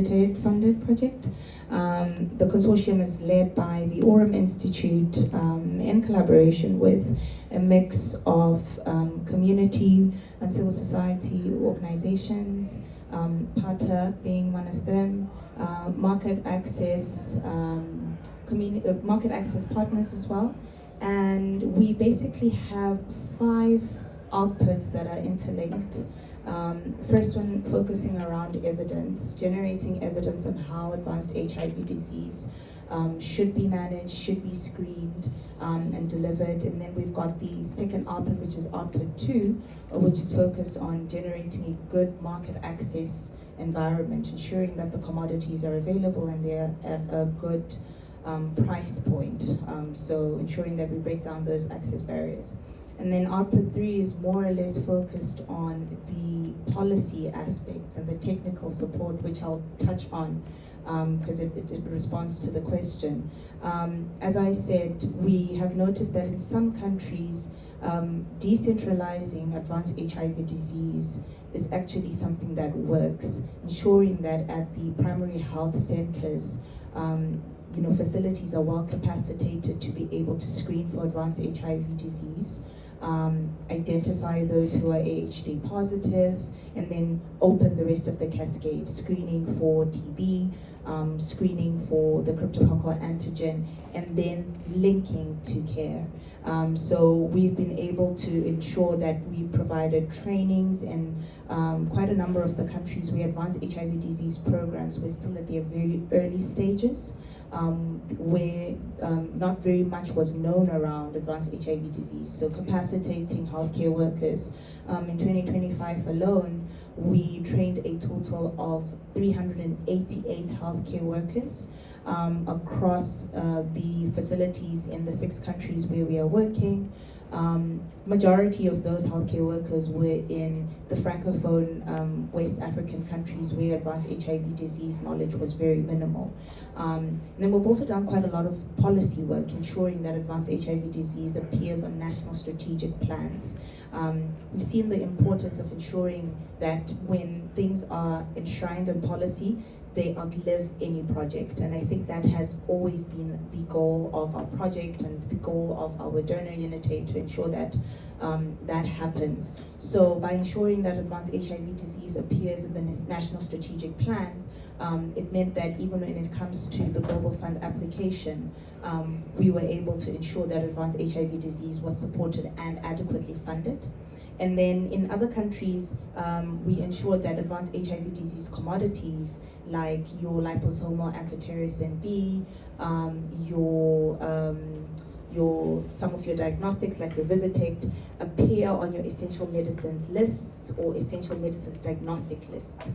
funded project. The consortium is led by the Aurum Institute in collaboration with a mix of community and civil society organizations, PATA being one of them, market access partners as well. And we basically have 5 outputs that are interlinked. First one focusing around evidence, generating evidence on how advanced HIV disease should be managed, should be screened and delivered. And then we've got the second output, which is output 2, which is focused on generating a good market access environment, ensuring that the commodities are available and they're at a good price point. So ensuring that we break down those access barriers. And then output 3 is more or less focused on the policy aspects and the technical support, which I'll touch on because it responds to the question. As I said, we have noticed that in some countries, decentralising advanced HIV disease is actually something that works, ensuring that at the primary health centres, facilities are well capacitated to be able to screen for advanced HIV disease, identify those who are AHD positive, and then open the rest of the cascade, screening for TB, screening for the cryptococcal antigen, and then linking to care. So we've been able to ensure that we provided trainings in quite a number of the countries where advanced HIV disease programs were still at their very early stages, where not very much was known around advanced HIV disease. So capacitating healthcare workers. In 2025 alone, we trained a total of 388 healthcare workers across the facilities in the 6 countries where we are working. Majority of those healthcare workers were in the Francophone West African countries where advanced HIV disease knowledge was very minimal. And then we've also done quite a lot of policy work, ensuring that advanced HIV disease appears on national strategic plans. We've seen the importance of ensuring that when things are enshrined in policy, they outlive any project, and I think that has always been the goal of our project and the goal of our donor unity, to ensure that that happens. So by ensuring that advanced HIV disease appears in the national strategic plan, it meant that even when it comes to the Global Fund application, we were able to ensure that advanced HIV disease was supported and adequately funded. And then in other countries, we ensured that advanced HIV disease commodities like your liposomal amphotericin B, some of your diagnostics like your Visitect appear on your essential medicines lists or essential medicines diagnostic lists.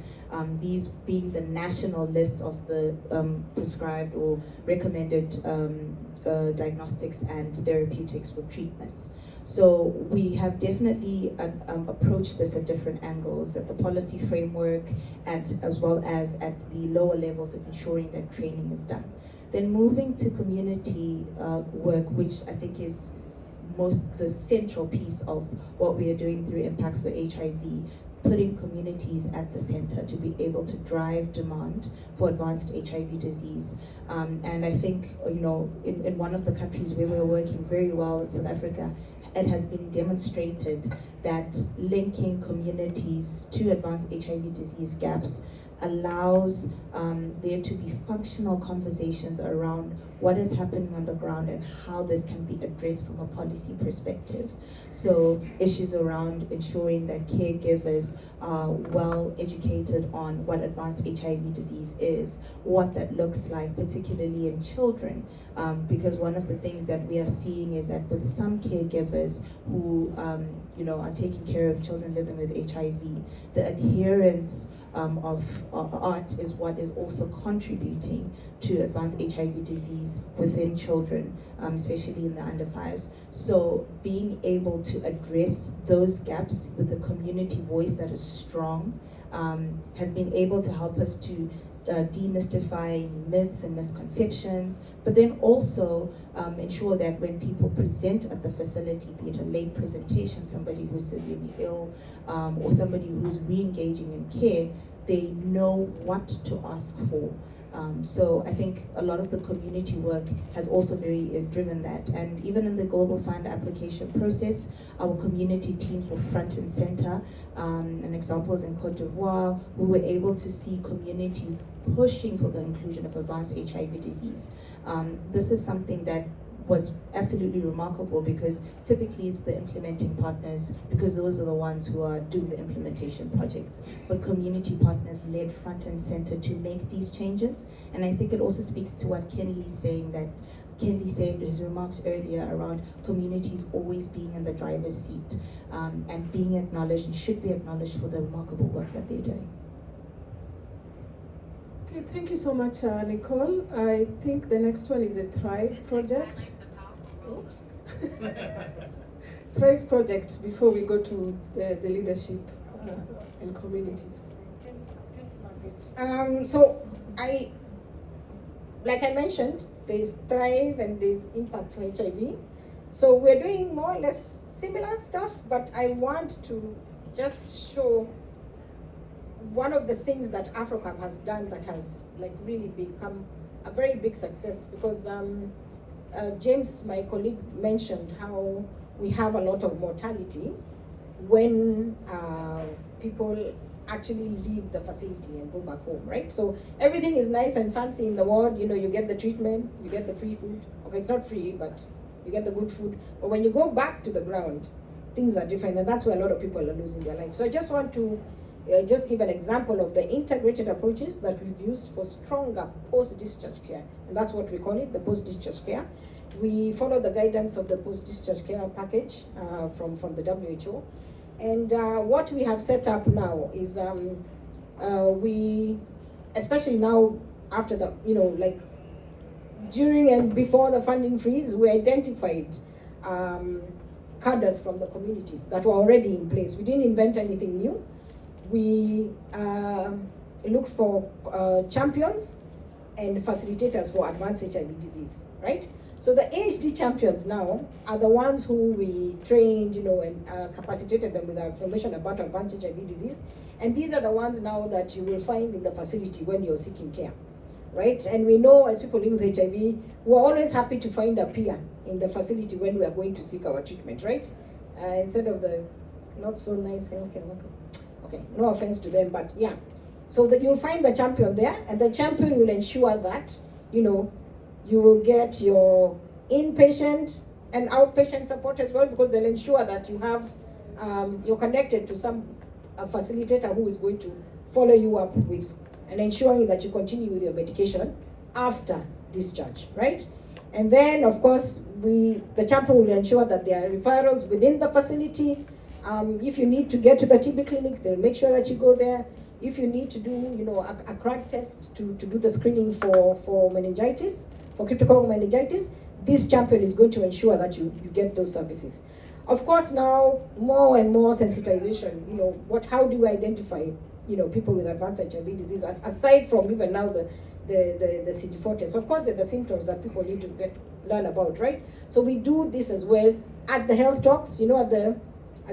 These being the national list of the prescribed or recommended diagnostics and therapeutics for treatments. So we have definitely approached this at different angles, at the policy framework and as well as at the lower levels of ensuring that training is done. Then moving to community work, which I think is the central piece of what we are doing through Impact for HIV, putting communities at the center to be able to drive demand for advanced HIV disease. And I think, in one of the countries where we're working very well in South Africa, it has been demonstrated that linking communities to advanced HIV disease gaps allows there to be functional conversations around what is happening on the ground and how this can be addressed from a policy perspective. So issues around ensuring that caregivers are well educated on what advanced HIV disease is, what that looks like, particularly in children, because one of the things that we are seeing is that with some caregivers who are taking care of children living with HIV, the adherence of art is what is also contributing to advanced HIV disease within children, especially in the under 5s. So being able to address those gaps with a community voice that is strong has been able to help us to demystify myths and misconceptions, but then also ensure that when people present at the facility, be it a late presentation, somebody who's severely ill, or somebody who's re-engaging in care, they know what to ask for. So I think a lot of the community work has also very driven that. And even in the Global Fund application process, our community teams were front and center. An example is in Cote d'Ivoire, we were able to see communities pushing for the inclusion of advanced HIV disease. This is something that was absolutely remarkable, because typically it's the implementing partners, because those are the ones who are doing the implementation projects. But community partners led front and center to make these changes. And I think it also speaks to what Kenley's saying, that Kenley said his remarks earlier around communities always being in the driver's seat, and being acknowledged and should be acknowledged for the remarkable work that they're doing. Okay, thank you so much, Nicole. I think the next one is a Thrive project. Oops. Thrive project, before we go to the leadership and communities. Thanks, Margaret. So like I mentioned, there's Thrive and there's Impact for HIV. So we're doing more or less similar stuff, but I want to just show one of the things that AfroCam has done that has like really become a very big success, because James, my colleague, mentioned how we have a lot of mortality when people actually leave the facility and go back home, right? So everything is nice and fancy in the ward, you know, you get the treatment, you get the free food. Okay, it's not free, but you get the good food. But when you go back to the ground, things are different, and that's where a lot of people are losing their life. So I just want to just give an example of the integrated approaches that we've used for stronger post-discharge care. And that's what we call it, the post-discharge care. We follow the guidance of the post-discharge care package from the WHO. And what we have set up now is we, especially now after the, you know, like during and before the funding freeze, we identified cadres from the community that were already in place. We didn't invent anything new. We looked for champions and facilitators for advanced HIV disease, right? So the AHD champions now are the ones who we trained, you know, and capacitated them with our information about advanced HIV disease. And these are the ones now that you will find in the facility when you're seeking care, right? And we know, as people living with HIV, we're always happy to find a peer in the facility when we are going to seek our treatment, right? Instead of the not so nice healthcare workers. Okay, no offense to them, but yeah. So that you'll find the champion there, and the champion will ensure that, you know, you will get your inpatient and outpatient support as well, because they'll ensure that you have, you're connected to some facilitator who is going to follow you up with and ensuring that you continue with your medication after discharge, right? And then, of course, the champion will ensure that there are referrals within the facility. If you need to get to the TB clinic, they'll make sure that you go there. If you need to do, you know, a crack test to do the screening for meningitis, for cryptococcal meningitis, this champion is going to ensure that you get those services. Of course, now more and more sensitization. You know, how do we identify, you know, people with advanced HIV disease, aside from even now the CD4 test. Of course, there are the symptoms that people need to learn about, right? So we do this as well at the health talks, you know, at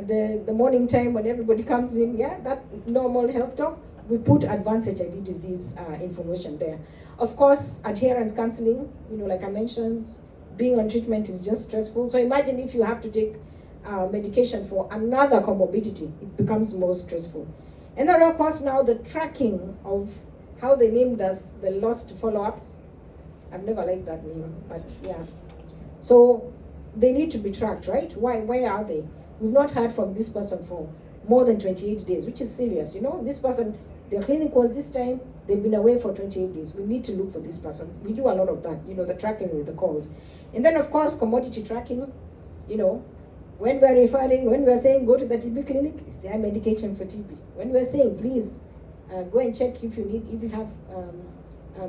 the morning time when everybody comes in, yeah, that normal health talk, we put advanced HIV disease information there. Of course, adherence counseling, you know, like I mentioned, being on treatment is just stressful. So imagine if you have to take medication for another comorbidity, it becomes more stressful. And then, of course, now the tracking of how they named us, the lost follow-ups. I've never liked that name, but yeah. So they need to be tracked, right? Where are they? We've not heard from this person for more than 28 days, which is serious. You know, this person, their clinic was this time, they've been away for 28 days. We need to look for this person. We do a lot of that, you know, the tracking with the calls. And then, of course, commodity tracking, you know, when we're referring, when we're saying go to the TB clinic, is there medication for TB? When we're saying, please, go and check if you have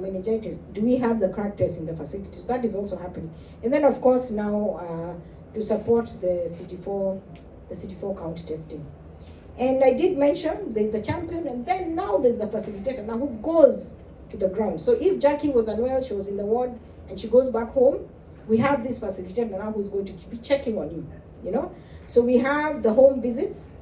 meningitis, do we have the crack test in the facilities? That is also happening. And then, of course, now to support the CD4 count testing. And I did mention there's the champion, and then now there's the facilitator now who goes to the ground. So if Jackie was unwell, she was in the ward, and she goes back home, we have this facilitator now who's going to be checking on you, you know? So we have the home visits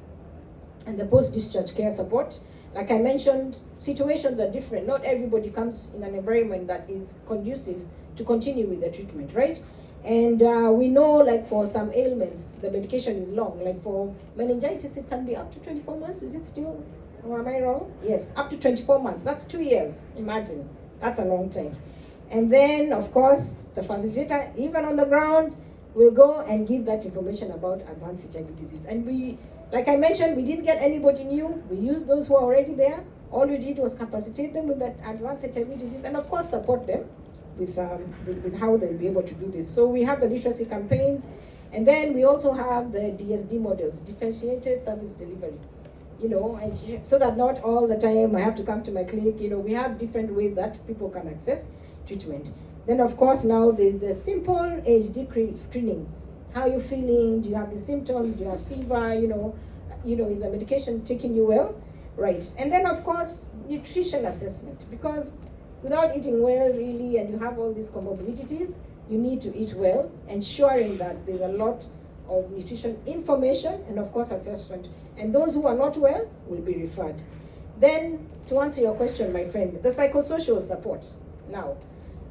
and the post-discharge care support. Like I mentioned, situations are different. Not everybody comes in an environment that is conducive to continue with the treatment, right? And we know, like for some ailments, the medication is long. Like for meningitis, it can be up to 24 months. Is it still, or am I wrong? Yes, up to 24 months. That's 2 years. Imagine, that's a long time. And then, of course, the facilitator, even on the ground, will go and give that information about advanced HIV disease. And we, like I mentioned, we didn't get anybody new. We used those who are already there. All we did was capacitate them with that advanced HIV disease, and of course support them with how they'll be able to do this. So we have the literacy campaigns, and then we also have the DSD models, differentiated service delivery. You know, and so that not all the time I have to come to my clinic. You know, we have different ways that people can access treatment. Then of course now there's the simple HD screening. How are you feeling? Do you have the symptoms? Do you have fever? You know, is the medication taking you well? Right. And then of course nutrition assessment, because without eating well really, and you have all these comorbidities, you need to eat well, ensuring that there's a lot of nutrition information and of course assessment. And those who are not well will be referred. Then to answer your question, my friend, the psychosocial support now.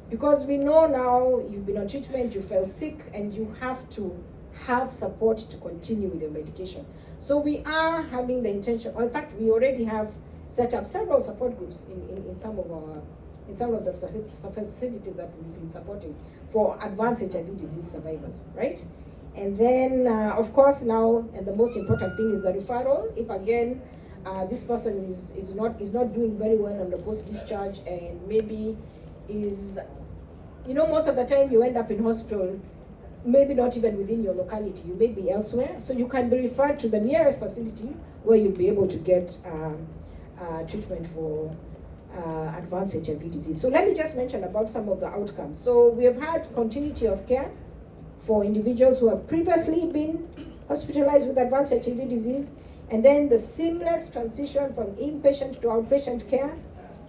Because we know now you've been on treatment, you fell sick, and you have to have support to continue with your medication. So we are having the intention, or in fact, we already have set up several support groups in some of the facilities that we've been supporting for advanced HIV disease survivors, right? And then, of course, now, and the most important thing is the referral. If again, this person is not doing very well on the post-discharge, and maybe is, you know, most of the time you end up in hospital, maybe not even within your locality, you may be elsewhere, so you can be referred to the nearest facility where you'll be able to get treatment for advanced HIV disease. So let me just mention about some of the outcomes. So we have had continuity of care for individuals who have previously been hospitalized with advanced HIV disease, and then the seamless transition from inpatient to outpatient care,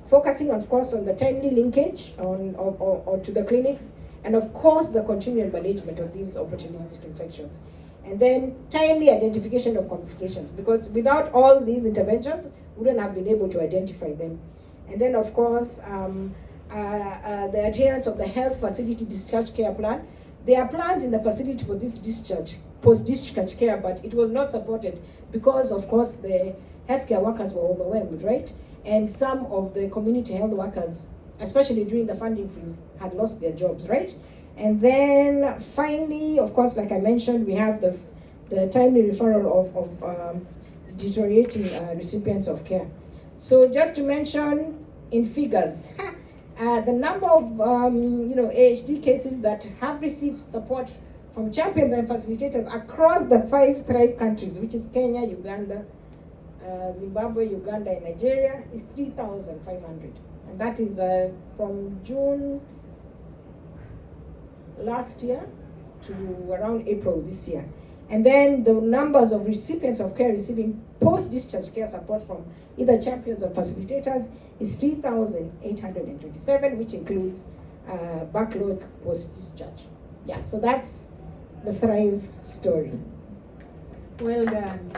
focusing, of course, on the timely linkage or to the clinics, and of course the continual management of these opportunistic infections. And then timely identification of complications, because without all these interventions, we wouldn't have been able to identify them. And then, of course, the adherence of the health facility discharge care plan. There are plans in the facility for this discharge, post-discharge care, but it was not supported because, of course, the healthcare workers were overwhelmed, right? And some of the community health workers, especially during the funding freeze, had lost their jobs, right? And then finally, of course, like I mentioned, we have the timely referral of deteriorating recipients of care. So just to mention in figures, the number of AHD cases that have received support from champions and facilitators across the 5 Thrive countries, which is Kenya, Uganda, Zimbabwe, Uganda, and Nigeria, is 3,500. And that is from June last year to around April this year. And then the numbers of recipients of care receiving post-discharge care support from either champions or facilitators is 3,827, which includes backlog post-discharge. Yeah, so that's the Thrive story. Well done.